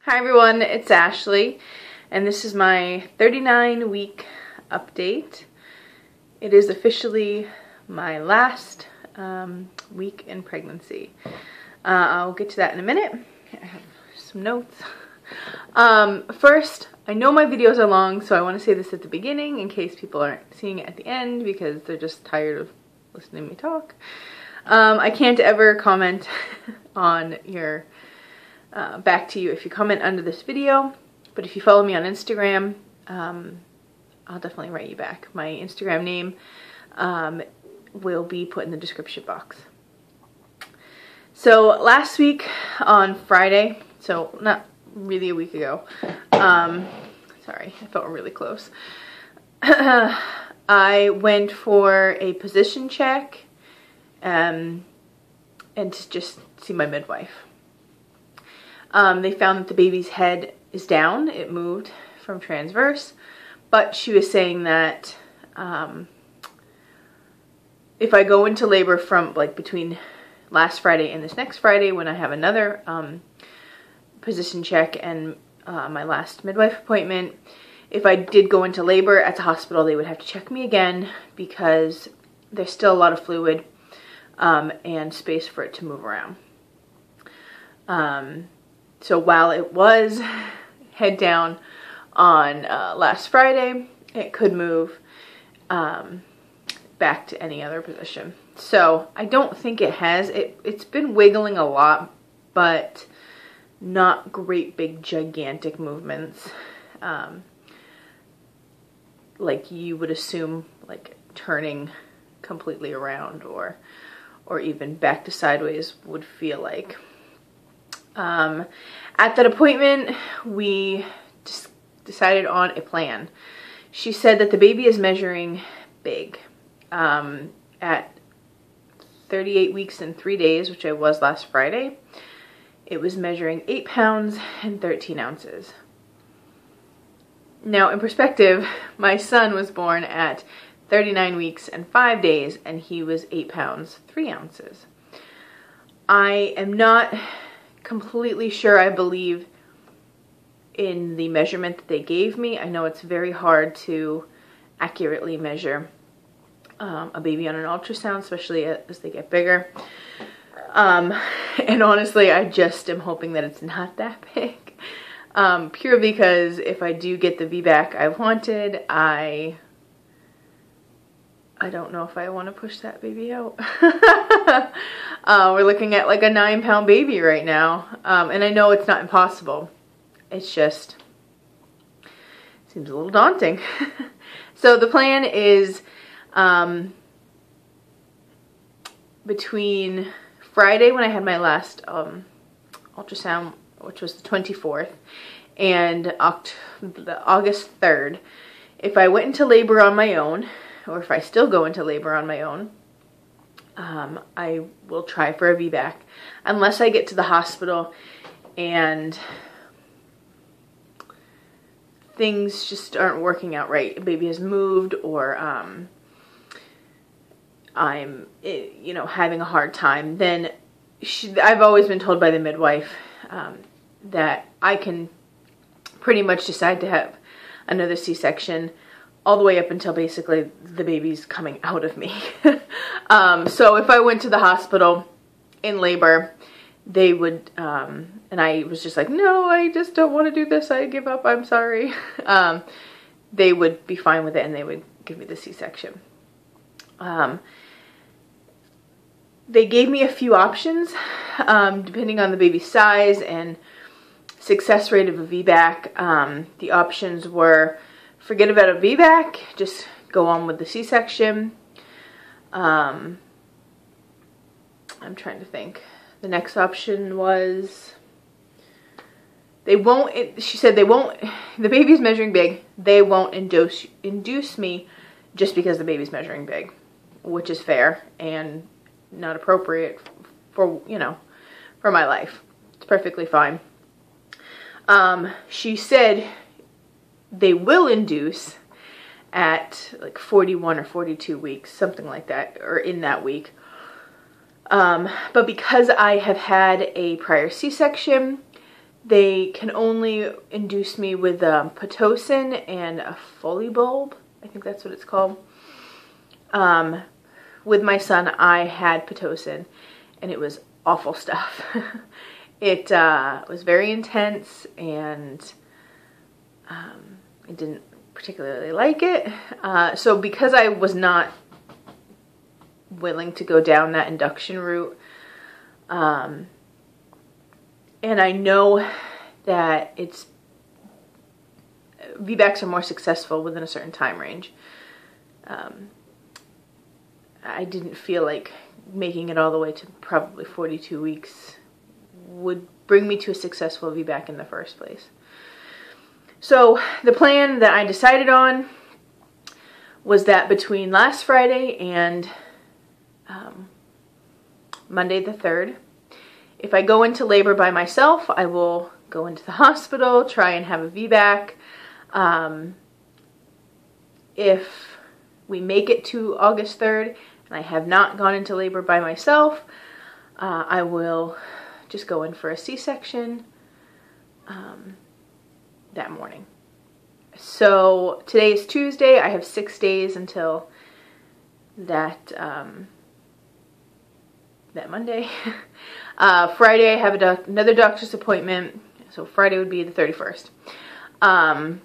Hi everyone, it's Ashley, and this is my 39-week update. It is officially my last week in pregnancy. I'll get to that in a minute. I have some notes. First, I know my videos are long, so I want to say this at the beginning in case people aren't seeing it at the end because they're just tired of listening to me talk. I can't ever comment on your back to you if you comment under this video, but if you follow me on Instagram, I'll definitely write you back. My Instagram name will be put in the description box. So last week on Friday, so not really a week ago, sorry, I felt really close. I went for a position check and to just see my midwife. They found that the baby's head is down. It moved from transverse, but she was saying that if I go into labor from like between last Friday and this next Friday when I have another position check and my last midwife appointment, if I did go into labor at the hospital, they would have to check me again because there's still a lot of fluid and space for it to move around. So while it was head down on last Friday, it could move back to any other position. So I don't think it has. It's been wiggling a lot, but not great big gigantic movements like you would assume, like turning completely around or even back to sideways would feel like. At that appointment, we decided on a plan. She said that the baby is measuring big. At 38 weeks and 3 days, which I was last Friday, it was measuring 8 pounds and 13 ounces. Now, in perspective, my son was born at 39 weeks and 5 days, and he was 8 pounds, 3 ounces. I am not completely sure I believe in the measurement that they gave me. I know it's very hard to accurately measure a baby on an ultrasound, especially as they get bigger. And honestly, I just am hoping that it's not that big. Pure because if I do get the VBAC I wanted, I don't know if I want to push that baby out. We're looking at like a 9-pound baby right now. And I know it's not impossible. It's just, seems a little daunting. So the plan is between Friday when I had my last ultrasound, which was the 24th, and August 3rd, if I went into labor on my own, or if I still go into labor on my own, I will try for a VBAC unless I get to the hospital and things just aren't working out right. A baby has moved, or I'm, you know, having a hard time. Then I've always been told by the midwife that I can pretty much decide to have another C-section all the way up until basically the baby's coming out of me. So if I went to the hospital in labor, they would, and I was just like, no, I just don't want to do this. I give up. I'm sorry. They would be fine with it and they would give me the C-section. They gave me a few options, depending on the baby's size and success rate of a VBAC. The options were forget about a VBAC, just go on with the C-section. I'm trying to think. The next option was she said they won't, the baby's measuring big, they won't induce me just because the baby's measuring big, which is fair and not appropriate for, you know, for my life. It's perfectly fine. She said they will induce at like 41 or 42 weeks, something like that, or in that week. But because I have had a prior C-section, they can only induce me with Pitocin and a Foley bulb. I think that's what it's called. With my son, I had Pitocin, and it was awful stuff. It was very intense, and I didn't particularly like it. So because I was not willing to go down that induction route, and I know that VBACs are more successful within a certain time range. I didn't feel like making it all the way to probably 42 weeks would bring me to a successful VBAC in the first place. So the plan that I decided on was that between last Friday and Monday the 3rd, if I go into labor by myself, I will go into the hospital, try and have a VBAC. If we make it to August 3rd and I have not gone into labor by myself, I will just go in for a C-section that morning. So today is Tuesday. I have 6 days until that Monday. Friday I have another doctor's appointment. So Friday would be the 31st. I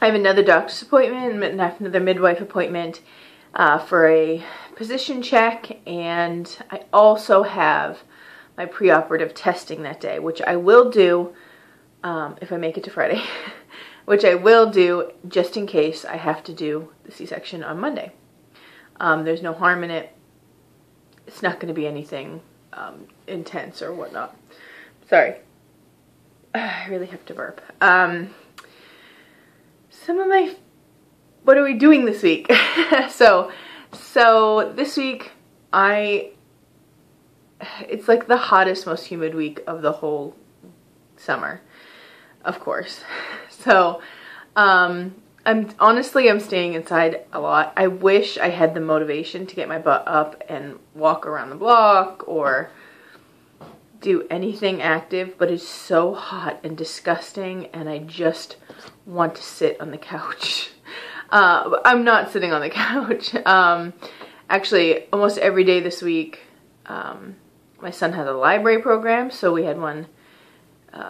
have another doctor's appointment and another midwife appointment for a position check, and I also have my preoperative testing that day, which I will do if I make it to Friday, which I will do just in case I have to do the C-section on Monday. There's no harm in it. It's not going to be anything intense or whatnot. Sorry. I really have to burp. What are we doing this week? So this week, it's like the hottest, most humid week of the whole summer, of course. So, I'm staying inside a lot. I wish I had the motivation to get my butt up and walk around the block or do anything active, but it's so hot and disgusting, and I just want to sit on the couch. I'm not sitting on the couch. Actually, almost every day this week, my son had a library program, so we had one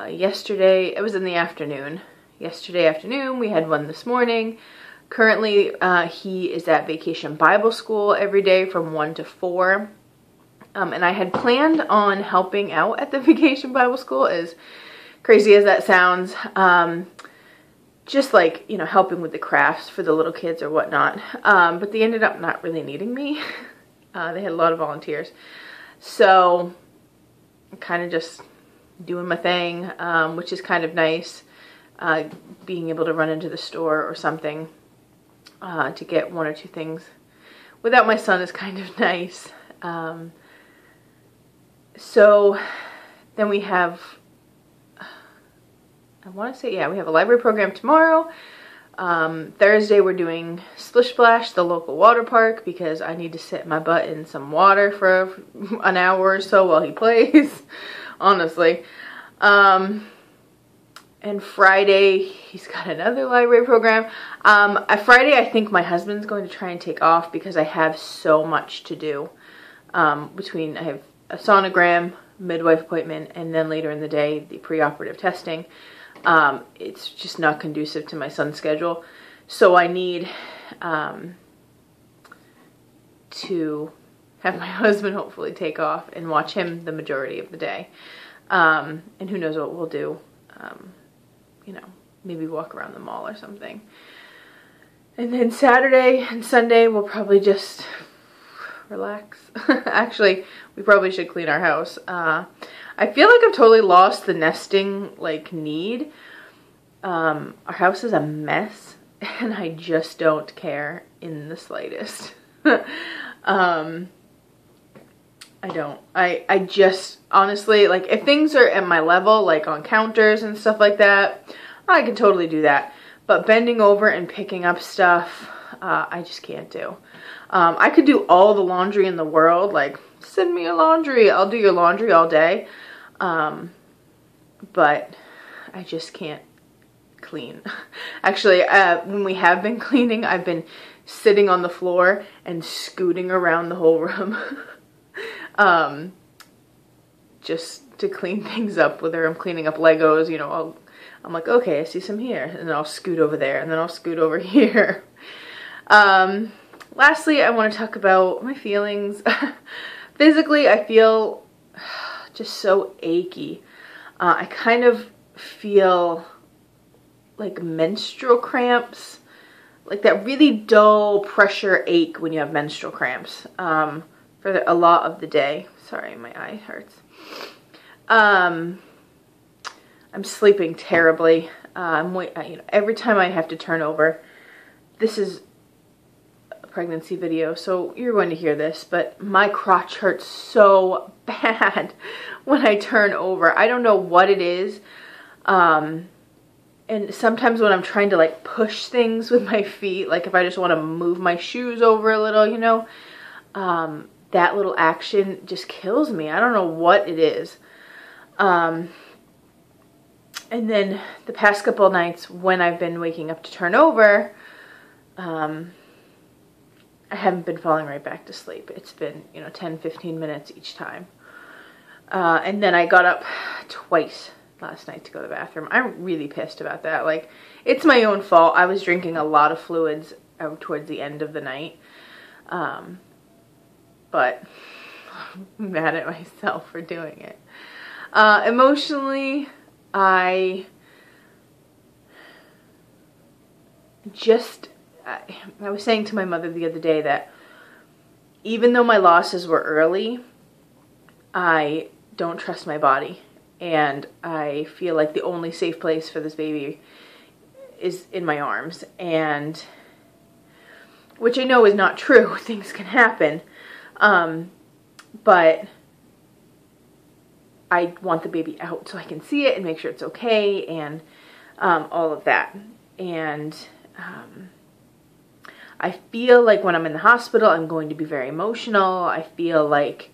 yesterday. It was in the afternoon. Yesterday afternoon, we had one this morning. Currently, he is at Vacation Bible School every day from 1 to 4. And I had planned on helping out at the Vacation Bible School, as crazy as that sounds. Just like, you know, helping with the crafts for the little kids or whatnot. But they ended up not really needing me. They had a lot of volunteers. So, I'm kind of just doing my thing, which is kind of nice. Being able to run into the store or something to get one or two things without my son is kind of nice. So then we have, I want to say, yeah, we have a library program tomorrow. Thursday we're doing Splish Splash, the local water park, because I need to sit my butt in some water for an hour or so while he plays, honestly. And Friday, he's got another library program. Friday, I think my husband's going to try and take off because I have so much to do. I have a sonogram, midwife appointment, and then later in the day, the preoperative testing. It's just not conducive to my son's schedule. So I need to have my husband hopefully take off and watch him the majority of the day. And who knows what we'll do. You know, maybe walk around the mall or something. And then Saturday and Sunday we'll probably just relax. Actually, we probably should clean our house. I feel like I've totally lost the nesting need. Our house is a mess and I just don't care in the slightest. I don't. I just, honestly, if things are at my level, like on counters and stuff like that, I can totally do that. But bending over and picking up stuff, I just can't do. I could do all the laundry in the world, send me your laundry, I'll do your laundry all day. But I just can't clean. Actually, when we have been cleaning, I've been sitting on the floor and scooting around the whole room. Just to clean things up, whether I'm cleaning up Legos, you know, I'm like, okay, I see some here, and then I'll scoot over there, and then I'll scoot over here. Lastly, I want to talk about my feelings. Physically, I feel just so achy. I kind of feel like menstrual cramps, like that really dull pressure ache when you have menstrual cramps for a lot of the day. Sorry, my eye hurts. I'm sleeping terribly. Every time I have to turn over, this is a pregnancy video, so you're going to hear this, but my crotch hurts so bad when I turn over. I don't know what it is. And sometimes when I'm trying to like push things with my feet, like if I just want to move my shoes over a little, you know, that little action just kills me. I don't know what it is. And then the past couple of nights when I've been waking up to turn over, I haven't been falling right back to sleep. It's been, 10, 15 minutes each time. And then I got up twice last night to go to the bathroom. I'm really pissed about that. Like, it's my own fault. I was drinking a lot of fluids towards the end of the night. But I'm mad at myself for doing it. Emotionally, I was saying to my mother the other day that even though my losses were early, I don't trust my body. And I feel like the only safe place for this baby is in my arms. And which I know is not true. Things can happen. But I want the baby out so I can see it and make sure it's okay and all of that. And I feel like when I'm in the hospital, I'm going to be very emotional. I feel like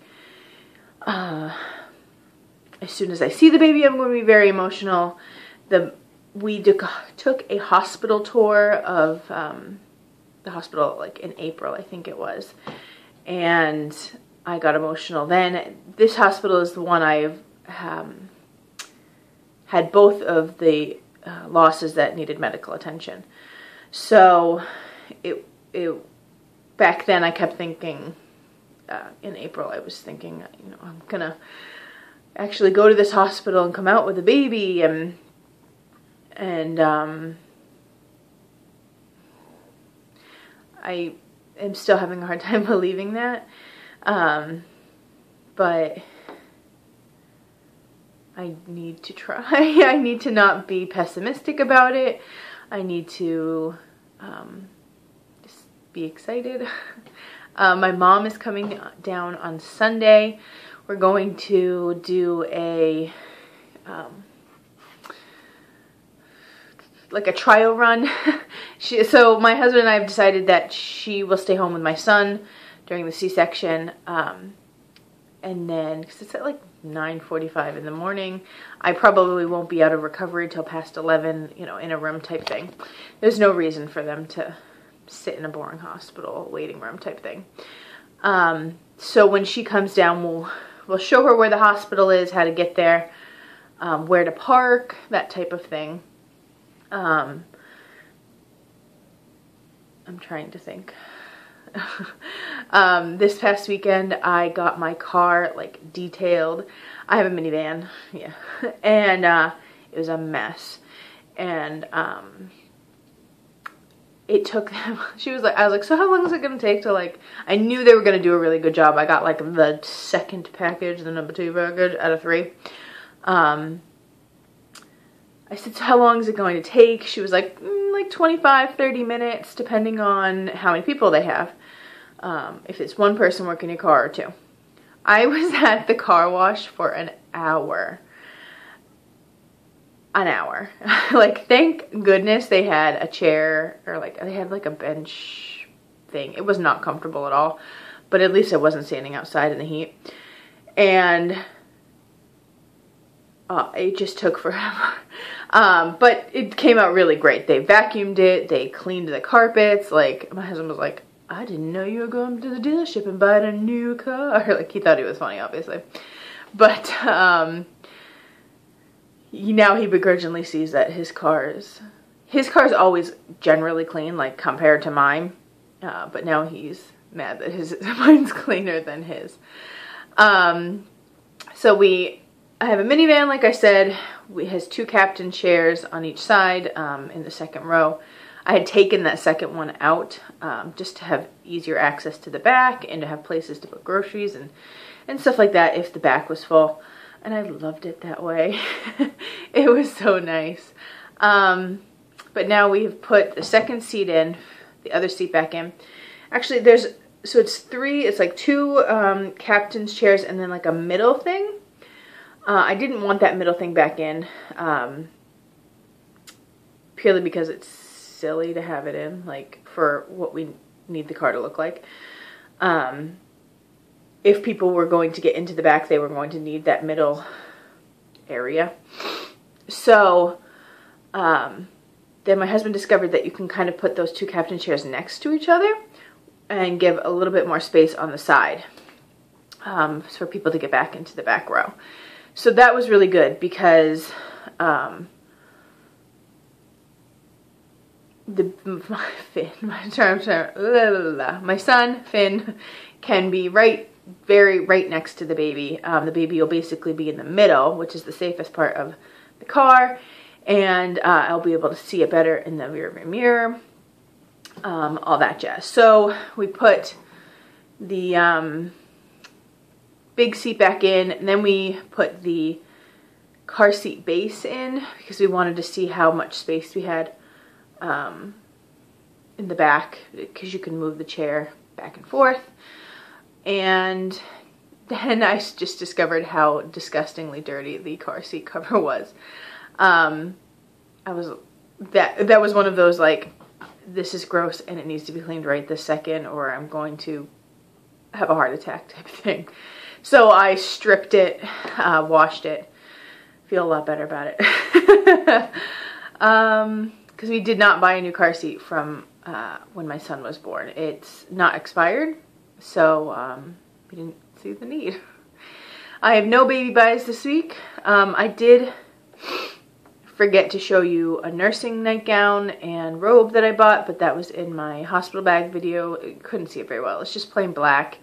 as soon as I see the baby, I'm going to be very emotional. We took a hospital tour of the hospital like in April, I think it was. And I got emotional then. This hospital is the one I've had both of the losses that needed medical attention. So back then I kept thinking, in April I was thinking, I'm gonna actually go to this hospital and come out with a baby, and I am still having a hard time believing that, but I need to try. I need to not be pessimistic about it. I need to just be excited. My mom is coming down on Sunday. We're going to do a like a trial run. So my husband and I have decided that she will stay home with my son during the C-section, and then because it's at like 9:45 in the morning, I probably won't be out of recovery till past 11, in a room type thing. There's no reason for them to sit in a boring hospital waiting room type thing. So when she comes down, we'll show her where the hospital is, how to get there, where to park, that type of thing. I'm trying to think. This past weekend, I got my car like detailed. I have a minivan, yeah, and it was a mess. And it took them. I was like, so how long is it gonna take to like? I knew they were gonna do a really good job. I got like the second package, the number 2 package out of 3. I said, so how long is it going to take? She was like, like 25, 30 minutes, depending on how many people they have. If it's one person working your car or 2. I was at the car wash for an hour. An hour. Like, thank goodness they had a chair, or like, they had like a bench thing. It was not comfortable at all, but at least I wasn't standing outside in the heat. And it just took forever. But it came out really great. They vacuumed it, they cleaned the carpets. Like, my husband was like, I didn't know you were going to the dealership and buying a new car. Like, he thought he was funny, obviously. But now he begrudgingly sees that his car's always generally clean, like compared to mine. But now he's mad that mine's cleaner than his. So I have a minivan, like I said. It has 2 captain chairs on each side in the second row. I had taken that second one out just to have easier access to the back and to have places to put groceries and stuff like that if the back was full. And I loved it that way. It was so nice. But now we've put the second seat in, the other seat back in. Actually, it's like 2 captain's chairs and then like a middle thing. I didn't want that middle thing back in, purely because it's silly to have it in, like, for what we need the car to look like. If people were going to get into the back, they were going to need that middle area. So, then my husband discovered that you can kind of put those 2 captain chairs next to each other and give a little bit more space on the side for people to get back into the back row. So that was really good because my son, Finn, can be right next to the baby. The baby will basically be in the middle, which is the safest part of the car, and I'll be able to see it better in the rear view mirror, all that jazz. So we put the big seat back in, and then we put the car seat base in because we wanted to see how much space we had in the back, because you can move the chair back and forth. And then I just discovered how disgustingly dirty the car seat cover was. That was one of those, like, this is gross and it needs to be cleaned right this second or I'm going to have a heart attack type thing. So I stripped it, washed it, feel a lot better about it. Because we did not buy a new car seat from when my son was born. It's not expired, so we didn't see the need. I have no baby buys this week. I did forget to show you a nursing nightgown and robe that I bought, but that was in my hospital bag video. You couldn't see it very well. It's just plain black.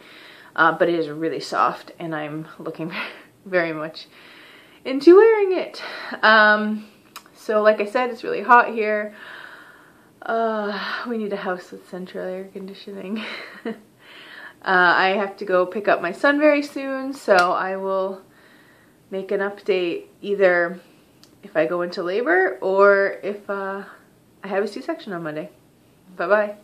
But it is really soft, and I'm looking very much into wearing it. So like I said, it's really hot here. We need a house with central air conditioning. I have to go pick up my son very soon, so I will make an update either if I go into labor or if I have a C-section on Monday. Bye-bye.